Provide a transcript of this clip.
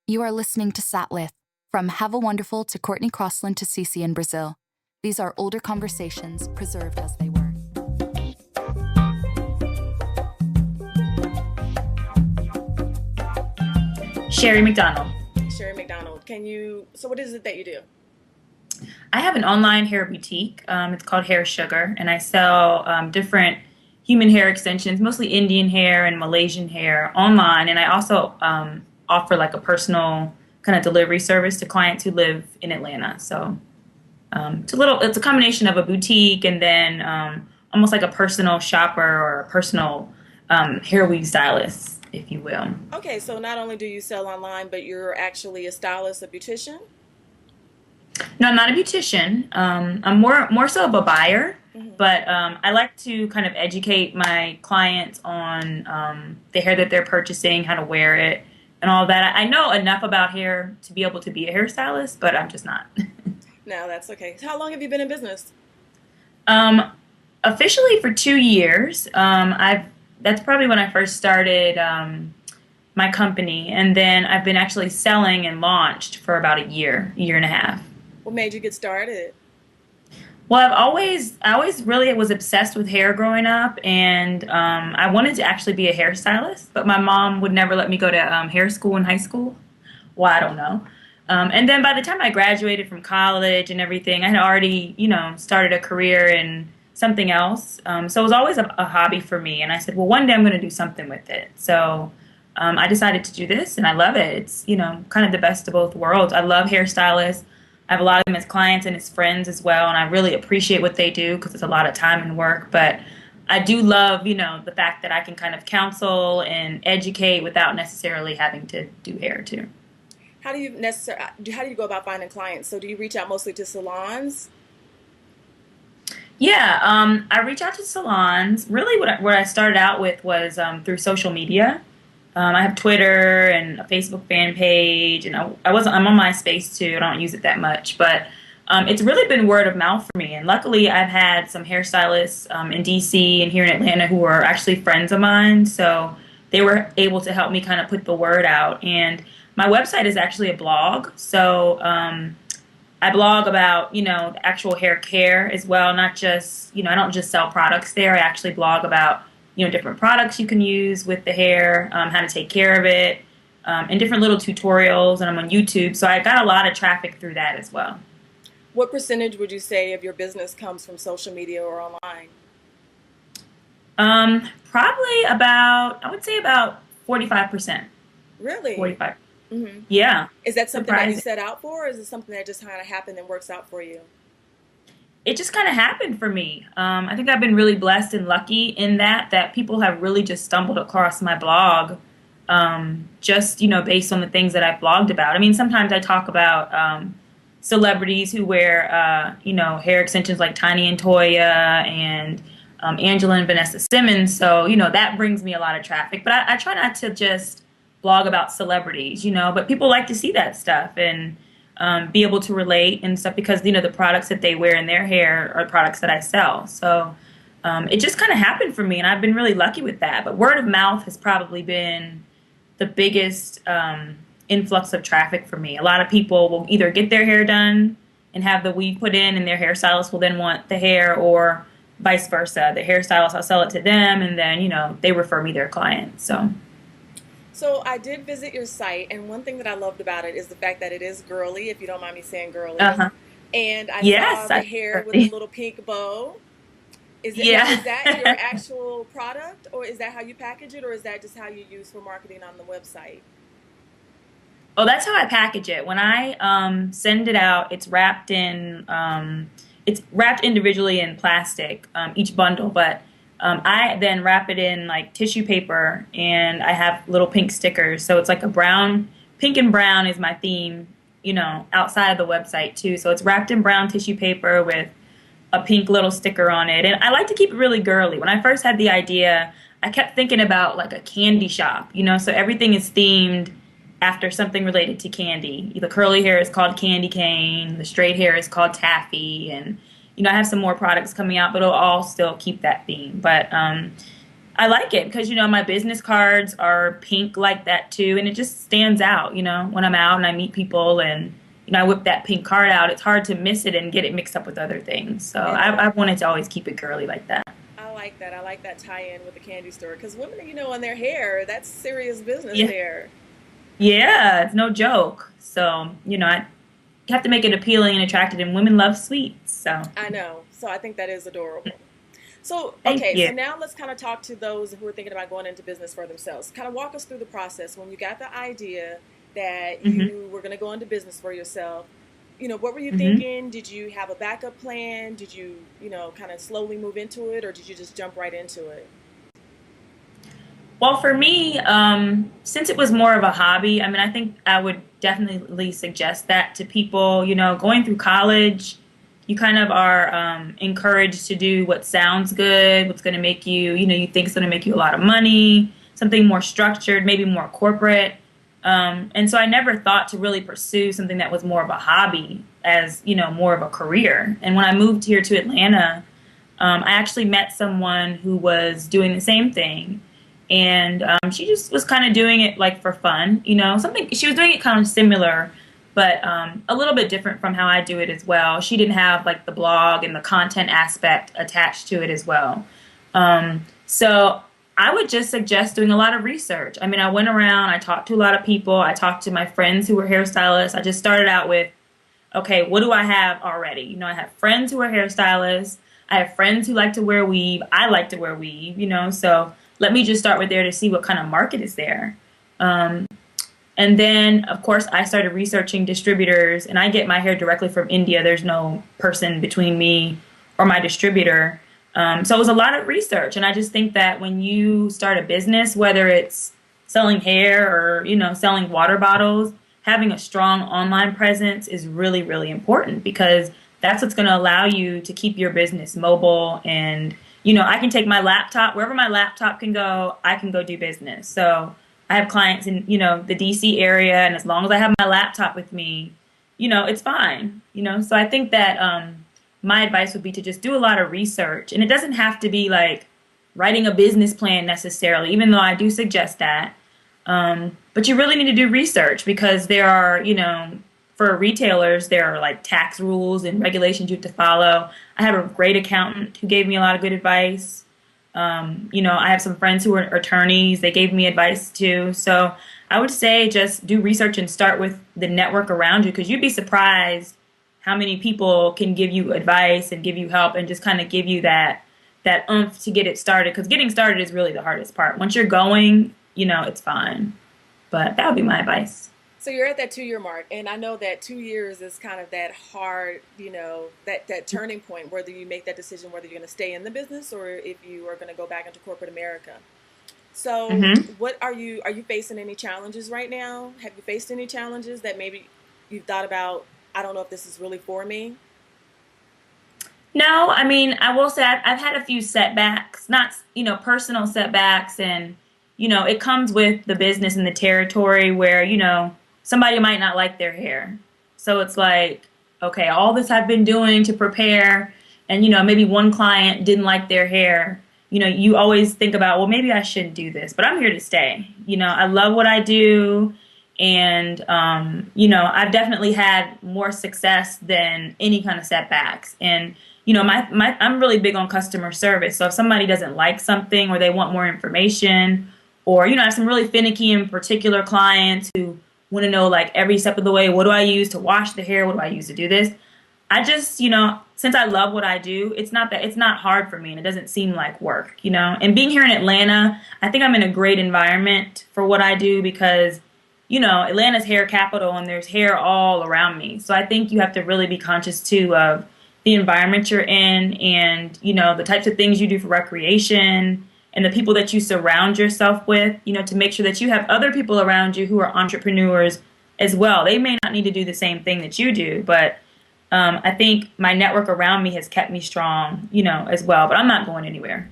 You are listening to Satlith, from Have a Wonderful to Courtney Crossland to Cece in Brazil. These are older conversations preserved as they were. Sherri McDonald. Sherri McDonald. So what is it that you do? I have an online hair boutique. It's called Hair Sugar, and I sell different human hair extensions, mostly Indian hair and Malaysian hair online. And I also offer like a personal kind of delivery service to clients who live in Atlanta. So it's a combination of a boutique and then almost like a personal shopper or a personal hair weave stylist, if you will. Okay, so not only do you sell online, but you're actually a stylist, a beautician? No, I'm not a beautician. I'm more so of a buyer, but I like to kind of educate my clients on the hair that they're purchasing, how to wear it, and all that. I know enough about hair to be able to be a hairstylist, but I'm just not. No, that's okay. How long have you been in business? Officially for 2 years. That's probably when I first started my company, and then I've been actually selling and launched for about a year and a half. What made you get started? Well, I always really was obsessed with hair growing up, and I wanted to actually be a hairstylist, but my mom would never let me go to hair school in high school. Well, I don't know. And then by the time I graduated from college and everything, I had already, started a career in something else. So it was always a hobby for me, and I said, well, one day I'm going to do something with it. So I decided to do this, and I love it. It's, kind of the best of both worlds. I love hairstylists. I have a lot of them as clients and as friends as well, and I really appreciate what they do because it's a lot of time and work. But I do love, the fact that I can kind of counsel and educate without necessarily having to do hair too. How do you go about finding clients? So do you reach out mostly to salons? Yeah, I reach out to salons. Really, what I started out with was through social media. I have Twitter and a Facebook fan page, and I'm on MySpace too. I don't use it that much, but it's really been word of mouth for me. And luckily, I've had some hairstylists in DC and here in Atlanta who are actually friends of mine, so they were able to help me kind of put the word out. And my website is actually a blog, so I blog about the actual hair care as well. Not just I don't just sell products there. I actually blog about different products you can use with the hair, how to take care of it, and different little tutorials, and I'm on YouTube, so I got a lot of traffic through that as well. What percentage would you say of your business comes from social media or online? Probably I would say about 45%. Really? 45. Mm-hmm. Yeah. Is that something that you set out for, or is it something that just kind of happened and works out for you? It just kind of happened for me. I think I've been really blessed and lucky in that people have really just stumbled across my blog, just, based on the things that I've blogged about. I mean, sometimes I talk about celebrities who wear, hair extensions like Tiny and Toya and Angela and Vanessa Simmons. So, that brings me a lot of traffic. But I try not to just blog about celebrities, but people like to see that stuff and be able to relate and stuff because, the products that they wear in their hair are products that I sell. So it just kind of happened for me, and I've been really lucky with that. But word of mouth has probably been the biggest influx of traffic for me. A lot of people will either get their hair done and have the weave put in, and their hairstylist will then want the hair, or vice versa. The hairstylist, I'll sell it to them, and then, they refer me their clients. So I did visit your site, and one thing that I loved about it is the fact that it is girly, if you don't mind me saying girly. Uh-huh. And I Yes, saw the hair with a little pink bow. Is that your actual product, or is that how you package it, or is that just how you use for marketing on the website? Oh, that's how I package it. When I send it out, it's wrapped individually in plastic, each bundle, but I then wrap it in like tissue paper, and I have little pink stickers. So it's like pink and brown is my theme, outside of the website too. So it's wrapped in brown tissue paper with a pink little sticker on it. And I like to keep it really girly. When I first had the idea, I kept thinking about like a candy shop, so everything is themed after something related to candy. The curly hair is called Candy Cane, the straight hair is called Taffy, and I have some more products coming out, but it'll all still keep that theme. But I like it because, my business cards are pink like that too. And it just stands out, when I'm out and I meet people and, I whip that pink card out. It's hard to miss it and get it mixed up with other things. So I wanted to always keep it girly like that. I like that. I like that tie-in with the candy store because women, on their hair, that's serious business Yeah. there. Yeah, it's no joke. So, I have to make it appealing and attractive, and women love sweets. So I know. So I think that is adorable. So, Thank okay, you. so now let's kind of talk to those who are thinking about going into business for themselves. Kind of walk us through the process when you got the idea that you were going to go into business for yourself. What were you thinking? Did you have a backup plan? Did you, kind of slowly move into it, or did you just jump right into it? Well, for me, since it was more of a hobby, I think I would definitely suggest that to people. Going through college, you kind of are encouraged to do what sounds good, what's going to make you, you think it's going to make you a lot of money, something more structured, maybe more corporate. And so I never thought to really pursue something that was more of a hobby as, more of a career. And when I moved here to Atlanta, I actually met someone who was doing the same thing. And she just was kind of doing it like for fun, something. She was doing it kind of similar, but a little bit different from how I do it as well. She didn't have like the blog and the content aspect attached to it as well. So I would just suggest doing a lot of research. I went around, I talked to a lot of people. I talked to my friends who were hairstylists. I just started out with, okay, what do I have already? I have friends who are hairstylists. I have friends who like to wear weave. I like to wear weave, so let me just start with there to see what kind of market is there. And then, of course, I started researching distributors, and I get my hair directly from India. There's no person between me or my distributor. So it was a lot of research, and I just think that when you start a business, whether it's selling hair or, selling water bottles, having a strong online presence is really, really important because that's what's going to allow you to keep your business mobile. And, I can take my laptop, wherever my laptop can go, I can go do business. So I have clients in, the DC area, and as long as I have my laptop with me, it's fine, So I think that my advice would be to just do a lot of research. And it doesn't have to be like writing a business plan necessarily, even though I do suggest that. But you really need to do research because there are, for retailers, there are like tax rules and regulations you have to follow. I have a great accountant who gave me a lot of good advice. I have some friends who are attorneys. They gave me advice too. So I would say just do research and start with the network around you because you'd be surprised how many people can give you advice and give you help and just kind of give you that oomph to get it started. Because getting started is really the hardest part. Once you're going, it's fine. But that would be my advice. So you're at that 2-year mark, and I know that 2 years is kind of that hard, that turning point, whether you make that decision, whether you're going to stay in the business or if you are going to go back into corporate America. So what are you facing any challenges right now? Have you faced any challenges that maybe you've thought about, I don't know if this is really for me? No, I will say I've had a few setbacks, not, personal setbacks. And, it comes with the business and the territory where, somebody might not like their hair. So it's like, okay, all this I've been doing to prepare and, maybe one client didn't like their hair. You always think about, well, maybe I shouldn't do this, but I'm here to stay. I love what I do. And, I've definitely had more success than any kind of setbacks. And, I'm really big on customer service. So if somebody doesn't like something or they want more information or, I have some really finicky and particular clients who want to know like every step of the way, what do I use to wash the hair? What do I use to do this? I just, since I love what I do, it's not hard for me and it doesn't seem like work, and being here in Atlanta, I think I'm in a great environment for what I do because, Atlanta's hair capital and there's hair all around me. So I think you have to really be conscious too of the environment you're in and, the types of things you do for recreation and the people that you surround yourself with, to make sure that you have other people around you who are entrepreneurs as well. They may not need to do the same thing that you do, but I think my network around me has kept me strong, as well. But I'm not going anywhere.